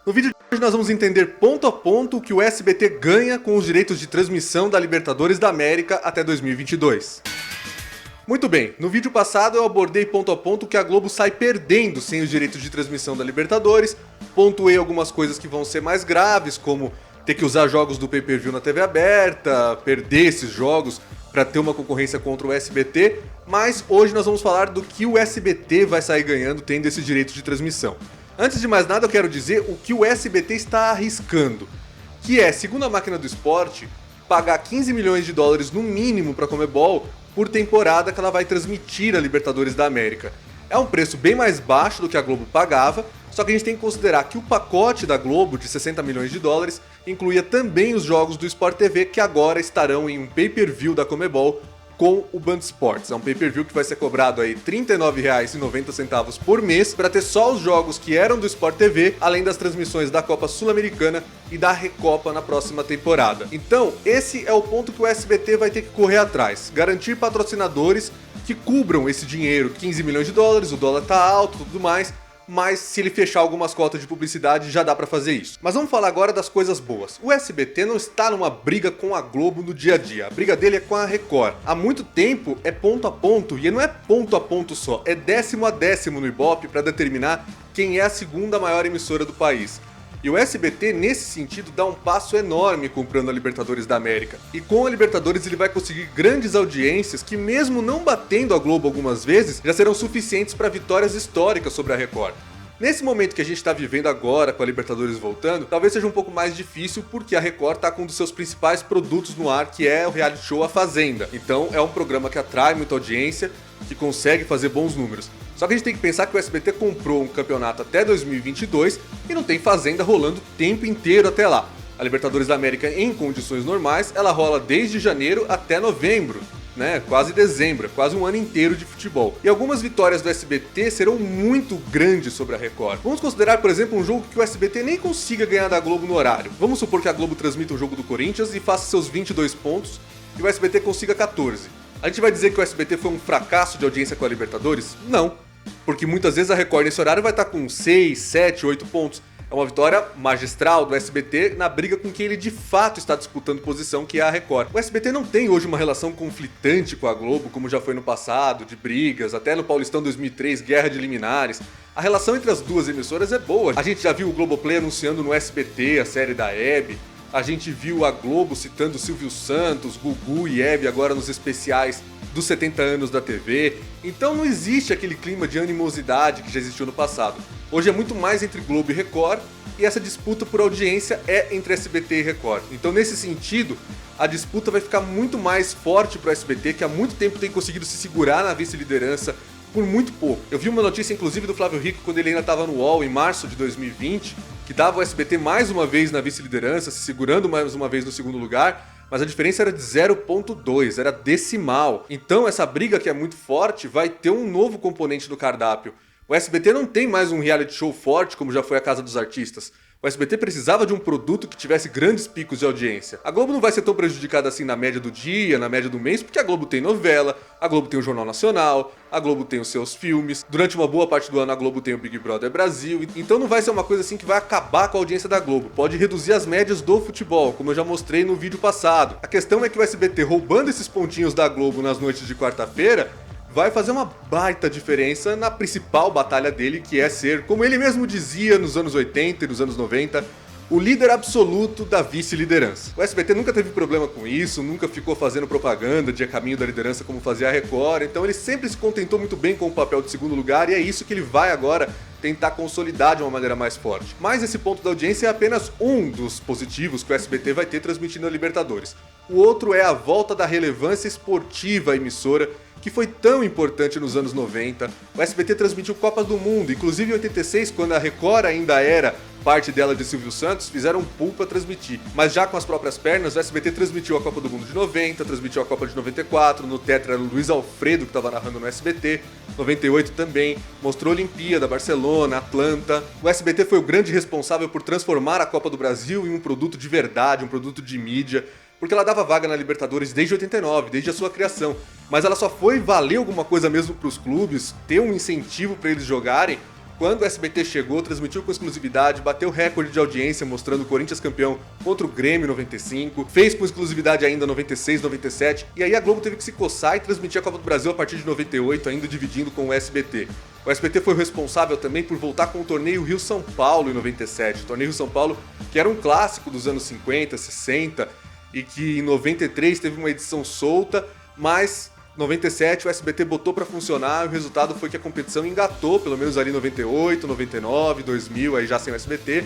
No vídeo de hoje nós vamos entender ponto a ponto o que o SBT ganha com os direitos de transmissão da Libertadores da América até 2022. Muito bem, no vídeo passado eu abordei ponto a ponto que a Globo sai perdendo sem os direitos de transmissão da Libertadores, pontuei algumas coisas que vão ser mais graves, como ter que usar jogos do pay-per-view na TV aberta, perder esses jogos para ter uma concorrência contra o SBT, mas hoje nós vamos falar do que o SBT vai sair ganhando tendo esses direitos de transmissão. Antes de mais nada eu quero dizer o que o SBT está arriscando, que é, segundo a máquina do esporte, pagar 15 milhões de dólares no mínimo para a Conmebol por temporada que ela vai transmitir a Libertadores da América. É um preço bem mais baixo do que a Globo pagava, só que a gente tem que considerar que o pacote da Globo de 60 milhões de dólares incluía também os jogos do Sport TV que agora estarão em um pay-per-view da Conmebol com o Band Sports. É um pay-per-view que vai ser cobrado aí R$ 39,90 por mês para ter só os jogos que eram do Sport TV, além das transmissões da Copa Sul-Americana e da Recopa na próxima temporada. Então, esse é o ponto que o SBT vai ter que correr atrás, garantir patrocinadores que cubram esse dinheiro, 15 milhões de dólares, o dólar tá alto, tudo mais, mas se ele fechar algumas cotas de publicidade já dá pra fazer isso. Mas vamos falar agora das coisas boas. O SBT não está numa briga com a Globo no dia a dia, a briga dele é com a Record. Há muito tempo é ponto a ponto, e não é ponto a ponto só, é décimo a décimo no Ibope para determinar quem é a segunda maior emissora do país. E o SBT, nesse sentido, dá um passo enorme comprando a Libertadores da América. E com a Libertadores ele vai conseguir grandes audiências que, mesmo não batendo a Globo algumas vezes, já serão suficientes para vitórias históricas sobre a Record. Nesse momento que a gente está vivendo agora com a Libertadores voltando, talvez seja um pouco mais difícil porque a Record está com um dos seus principais produtos no ar, que é o reality show A Fazenda. Então é um programa que atrai muita audiência, que consegue fazer bons números. Só que a gente tem que pensar que o SBT comprou um campeonato até 2022 e não tem Fazenda rolando o tempo inteiro até lá. A Libertadores da América, em condições normais, ela rola desde janeiro até novembro, quase dezembro, quase um ano inteiro de futebol. E algumas vitórias do SBT serão muito grandes sobre a Record. Vamos considerar, por exemplo, um jogo que o SBT nem consiga ganhar da Globo no horário. Vamos supor que a Globo transmita um jogo do Corinthians e faça seus 22 pontos e o SBT consiga 14. A gente vai dizer que o SBT foi um fracasso de audiência com a Libertadores? Não, porque muitas vezes a Record nesse horário vai estar com 6, 7, 8 pontos. É uma vitória magistral do SBT na briga com quem ele de fato está disputando posição, que é a Record. O SBT não tem hoje uma relação conflitante com a Globo, como já foi no passado, de brigas, até no Paulistão 2003, guerra de liminares. A relação entre as duas emissoras é boa. A gente já viu o Globoplay anunciando no SBT a série da Hebe. A gente viu a Globo citando Silvio Santos, Gugu e Hebe agora nos especiais dos 70 anos da TV. Então não existe aquele clima de animosidade que já existiu no passado. Hoje é muito mais entre Globo e Record, e essa disputa por audiência é entre SBT e Record. Então nesse sentido, a disputa vai ficar muito mais forte para o SBT, que há muito tempo tem conseguido se segurar na vice-liderança por muito pouco. Eu vi uma notícia inclusive do Flávio Rico quando ele ainda estava no UOL em março de 2020, que dava o SBT mais uma vez na vice-liderança, se segurando mais uma vez no segundo lugar, mas a diferença era de 0,2, era decimal. Então essa briga que é muito forte vai ter um novo componente no cardápio. O SBT não tem mais um reality show forte como já foi a Casa dos Artistas. O SBT precisava de um produto que tivesse grandes picos de audiência. A Globo não vai ser tão prejudicada assim na média do dia, na média do mês, porque a Globo tem novela, a Globo tem o Jornal Nacional, a Globo tem os seus filmes. Durante uma boa parte do ano a Globo tem o Big Brother Brasil. Então não vai ser uma coisa assim que vai acabar com a audiência da Globo. Pode reduzir as médias do futebol, como eu já mostrei no vídeo passado. A questão é que o SBT roubando esses pontinhos da Globo nas noites de quarta-feira vai fazer uma baita diferença na principal batalha dele, que é ser, como ele mesmo dizia nos anos 80 e nos anos 90, o líder absoluto da vice-liderança. O SBT nunca teve problema com isso, nunca ficou fazendo propaganda de a caminho da liderança como fazia a Record, então ele sempre se contentou muito bem com o papel de segundo lugar e é isso que ele vai agora tentar consolidar de uma maneira mais forte. Mas esse ponto da audiência é apenas um dos positivos que o SBT vai ter transmitindo a Libertadores. O outro é a volta da relevância esportiva à emissora, que foi tão importante nos anos 90. O SBT transmitiu Copas do Mundo, inclusive em 86, quando a Record ainda era parte dela de Silvio Santos, fizeram um pool para transmitir. Mas já com as próprias pernas, o SBT transmitiu a Copa do Mundo de 90, transmitiu a Copa de 94, no Tetra era o Luiz Alfredo que estava narrando no SBT, 98 também, mostrou Olimpíada, Barcelona, Atlanta. O SBT foi o grande responsável por transformar a Copa do Brasil em um produto de verdade, um produto de mídia, porque ela dava vaga na Libertadores desde 89, desde a sua criação, mas ela só foi valer alguma coisa mesmo para os clubes, ter um incentivo para eles jogarem, Quando o SBT chegou, transmitiu com exclusividade, bateu recorde de audiência mostrando o Corinthians campeão contra o Grêmio em 95, fez com exclusividade ainda 96, 97, e aí a Globo teve que se coçar e transmitir a Copa do Brasil a partir de 98, ainda dividindo com o SBT. O SBT foi o responsável também por voltar com o torneio Rio-São Paulo em 97, o torneio Rio-São Paulo que era um clássico dos anos 50, 60, e que em 93 teve uma edição solta, mas 97 o SBT botou pra funcionar e o resultado foi que a competição engatou, pelo menos ali em 98, 99, 2000, aí já sem o SBT,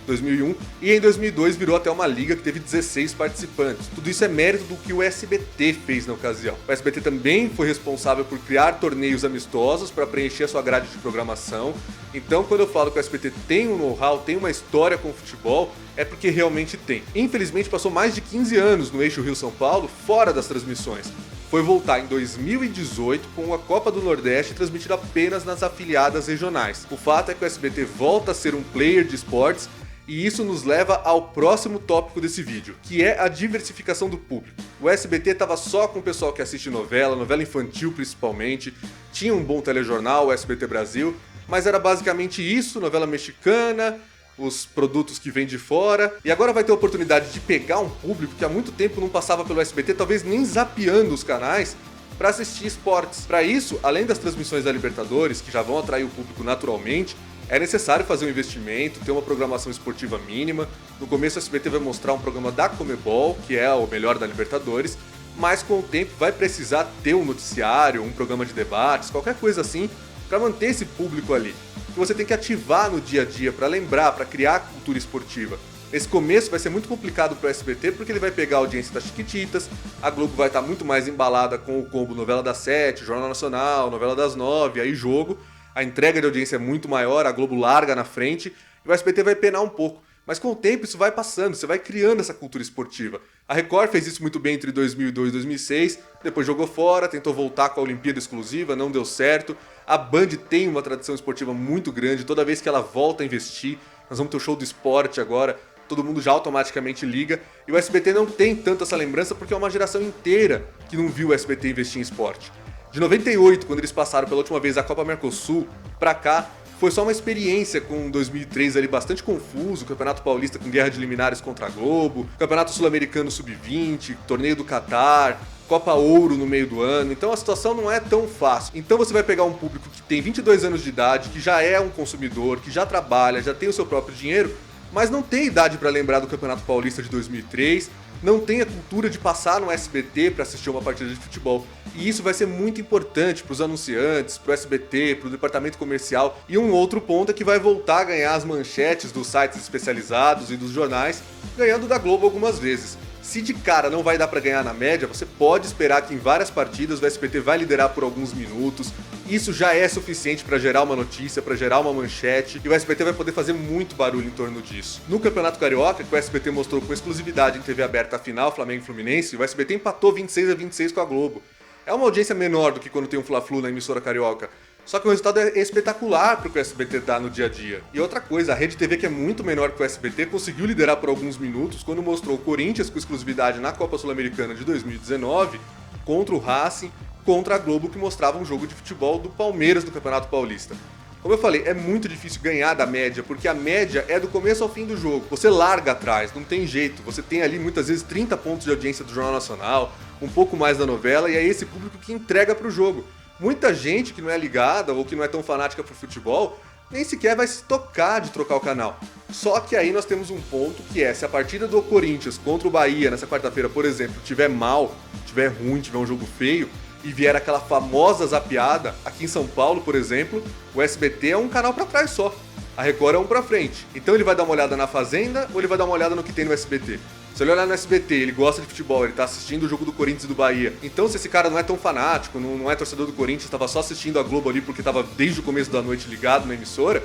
2001, e em 2002 virou até uma liga que teve 16 participantes. Tudo isso é mérito do que o SBT fez na ocasião. O SBT também foi responsável por criar torneios amistosos para preencher a sua grade de programação. Então, quando eu falo que o SBT tem um know-how, tem uma história com o futebol, é porque realmente tem. Infelizmente, passou mais de 15 anos no eixo Rio-São Paulo, fora das transmissões. Foi voltar em 2018 com a Copa do Nordeste transmitida apenas nas afiliadas regionais. O fato é que o SBT volta a ser um player de esportes e isso nos leva ao próximo tópico desse vídeo, que é a diversificação do público. O SBT estava só com o pessoal que assiste novela infantil principalmente, tinha um bom telejornal, o SBT Brasil, mas era basicamente isso, novela mexicana, os produtos que vêm de fora, e agora vai ter a oportunidade de pegar um público que há muito tempo não passava pelo SBT, talvez nem zapeando os canais, para assistir esportes. Para isso, além das transmissões da Libertadores, que já vão atrair o público naturalmente, é necessário fazer um investimento, ter uma programação esportiva mínima. No começo, o SBT vai mostrar um programa da Conmebol, que é o melhor da Libertadores, mas com o tempo vai precisar ter um noticiário, um programa de debates, qualquer coisa assim, para manter esse público ali. Que você tem que ativar no dia a dia para lembrar, para criar cultura esportiva. Nesse começo vai ser muito complicado para o SBT porque ele vai pegar a audiência das Chiquititas, a Globo vai estar muito mais embalada com o combo novela das 7, Jornal Nacional, novela das 9, aí jogo, a entrega de audiência é muito maior, a Globo larga na frente e o SBT vai penar um pouco. Mas com o tempo isso vai passando, você vai criando essa cultura esportiva. A Record fez isso muito bem entre 2002 e 2006, depois jogou fora, tentou voltar com a Olimpíada exclusiva, não deu certo. A Band tem uma tradição esportiva muito grande, toda vez que ela volta a investir, nós vamos ter o show do esporte agora, todo mundo já automaticamente liga. E o SBT não tem tanto essa lembrança porque é uma geração inteira que não viu o SBT investir em esporte. De 98, quando eles passaram pela última vez a Copa Mercosul, pra cá, foi só uma experiência com 2003 ali bastante confuso, Campeonato Paulista com guerra de liminares contra a Globo, Campeonato Sul-Americano Sub-20, Torneio do Catar, Copa Ouro no meio do ano, então a situação não é tão fácil. Então você vai pegar um público que tem 22 anos de idade, que já é um consumidor, que já trabalha, já tem o seu próprio dinheiro, mas não tem idade para lembrar do Campeonato Paulista de 2003, não tem a cultura de passar no SBT para assistir uma partida de futebol. E isso vai ser muito importante para os anunciantes, para o SBT, para o departamento comercial. E um outro ponto é que vai voltar a ganhar as manchetes dos sites especializados e dos jornais, ganhando da Globo algumas vezes. Se de cara não vai dar para ganhar na média, você pode esperar que em várias partidas o SBT vai liderar por alguns minutos. Isso já é suficiente para gerar uma notícia, para gerar uma manchete, e o SBT vai poder fazer muito barulho em torno disso. No Campeonato Carioca, que o SBT mostrou com exclusividade em TV aberta a final, Flamengo e Fluminense, o SBT empatou 26-26 com a Globo. É uma audiência menor do que quando tem um Fla-Flu na emissora carioca, só que o resultado é espetacular pro que o SBT dá no dia a dia. E outra coisa, a Rede TV, que é muito menor que o SBT, conseguiu liderar por alguns minutos quando mostrou o Corinthians com exclusividade na Copa Sul-Americana de 2019 contra o Racing, contra a Globo, que mostrava um jogo de futebol do Palmeiras no Campeonato Paulista. Como eu falei, é muito difícil ganhar da média, porque a média é do começo ao fim do jogo. Você larga atrás, não tem jeito. Você tem ali muitas vezes 30 pontos de audiência do Jornal Nacional, um pouco mais da novela, e é esse público que entrega pro jogo. Muita gente que não é ligada ou que não é tão fanática pro futebol nem sequer vai se tocar de trocar o canal. Só que aí nós temos um ponto que é, se a partida do Corinthians contra o Bahia nessa quarta-feira, por exemplo, tiver mal, tiver ruim, tiver um jogo feio, e vier aquela famosa zapeada, aqui em São Paulo, por exemplo, o SBT é um canal pra trás só. A Record é um pra frente. Então ele vai dar uma olhada na Fazenda ou ele vai dar uma olhada no que tem no SBT? Se ele olhar no SBT, ele gosta de futebol, ele tá assistindo o jogo do Corinthians e do Bahia. Então, se esse cara não é tão fanático, não é torcedor do Corinthians, estava só assistindo a Globo ali porque estava desde o começo da noite ligado na emissora,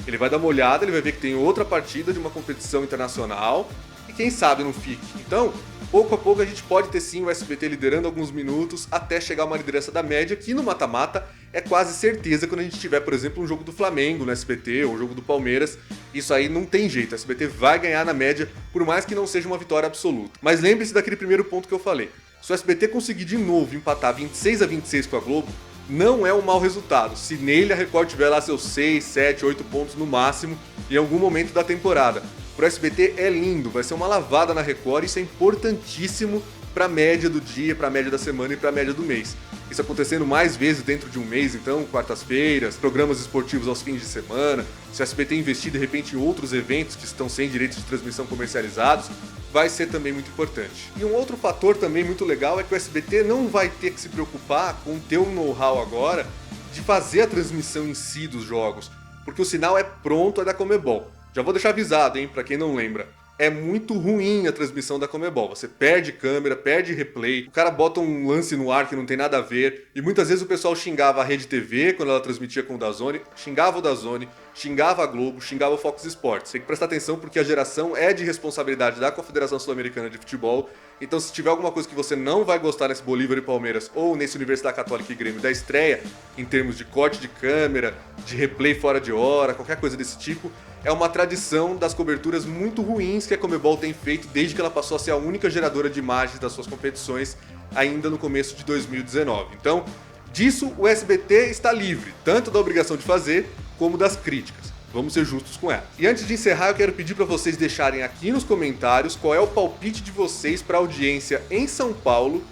ele vai dar uma olhada, ele vai ver que tem outra partida de uma competição internacional e quem sabe não fique. Então, pouco a pouco a gente pode ter sim o SBT liderando alguns minutos até chegar a uma liderança da média, que no mata-mata é quase certeza quando a gente tiver, por exemplo, um jogo do Flamengo no SBT ou um jogo do Palmeiras. Isso aí não tem jeito, o SBT vai ganhar na média, por mais que não seja uma vitória absoluta. Mas lembre-se daquele primeiro ponto que eu falei. Se o SBT conseguir de novo empatar 26-26 com a Globo, não é um mau resultado, se nele a Record tiver lá seus 6, 7, 8 pontos no máximo em algum momento da temporada. Pro SBT é lindo, vai ser uma lavada na Record e isso é importantíssimo para a média do dia, para a média da semana e para a média do mês. Isso acontecendo mais vezes dentro de um mês, então, quartas-feiras, programas esportivos aos fins de semana, se o SBT investir de repente em outros eventos que estão sem direitos de transmissão comercializados, vai ser também muito importante. E um outro fator também muito legal é que o SBT não vai ter que se preocupar com ter um know-how agora de fazer a transmissão em si dos jogos, porque o sinal é pronto, é da Conmebol. Já vou deixar avisado, hein, pra quem não lembra. É muito ruim a transmissão da Conmebol. Você perde câmera, perde replay, o cara bota um lance no ar que não tem nada a ver, e muitas vezes o pessoal xingava a Rede TV quando ela transmitia com o DAZN, xingava o DAZN, xingava a Globo, xingava o Fox Sports. Tem que prestar atenção porque a geração é de responsabilidade da Confederação Sul-Americana de Futebol, então se tiver alguma coisa que você não vai gostar nesse Bolívar e Palmeiras ou nesse Universidade Católica e Grêmio da estreia, em termos de corte de câmera, de replay fora de hora, qualquer coisa desse tipo, é uma tradição das coberturas muito ruins que a Conmebol tem feito desde que ela passou a ser a única geradora de imagens das suas competições ainda no começo de 2019. Então, disso o SBT está livre, tanto da obrigação de fazer como das críticas. Vamos ser justos com ela. E antes de encerrar, eu quero pedir para vocês deixarem aqui nos comentários qual é o palpite de vocês para a audiência em São Paulo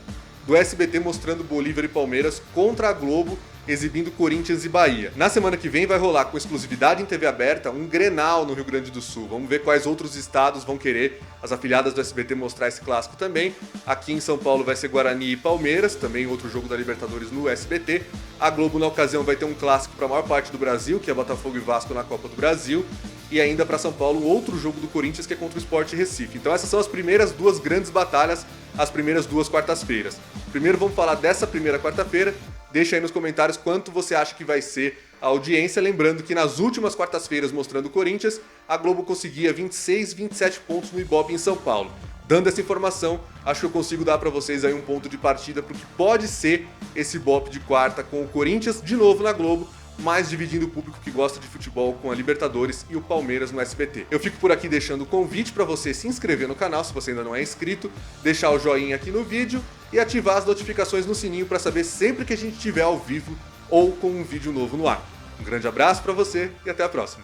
do SBT mostrando Bolívar e Palmeiras contra a Globo, exibindo Corinthians e Bahia. Na semana que vem vai rolar com exclusividade em TV aberta um Grenal no Rio Grande do Sul. Vamos ver quais outros estados vão querer as afiliadas do SBT mostrar esse clássico também. Aqui em São Paulo vai ser Guarani e Palmeiras, também outro jogo da Libertadores no SBT. A Globo na ocasião vai ter um clássico para a maior parte do Brasil, que é Botafogo e Vasco na Copa do Brasil. E ainda para São Paulo outro jogo do Corinthians que é contra o Sport Recife. Então essas são as primeiras duas grandes batalhas, as primeiras duas quartas-feiras. Primeiro vamos falar dessa primeira quarta-feira. Deixa aí nos comentários quanto você acha que vai ser a audiência. Lembrando que nas últimas quartas-feiras mostrando o Corinthians, a Globo conseguia 26, 27 pontos no Ibope em São Paulo. Dando essa informação, acho que eu consigo dar para vocês aí um ponto de partida para o que pode ser esse Ibope de quarta com o Corinthians de novo na Globo, mas dividindo o público que gosta de futebol com a Libertadores e o Palmeiras no SBT. Eu fico por aqui deixando o convite para você se inscrever no canal se você ainda não é inscrito, deixar o joinha aqui no vídeo e ativar as notificações no sininho para saber sempre que a gente estiver ao vivo ou com um vídeo novo no ar. Um grande abraço para você e até a próxima!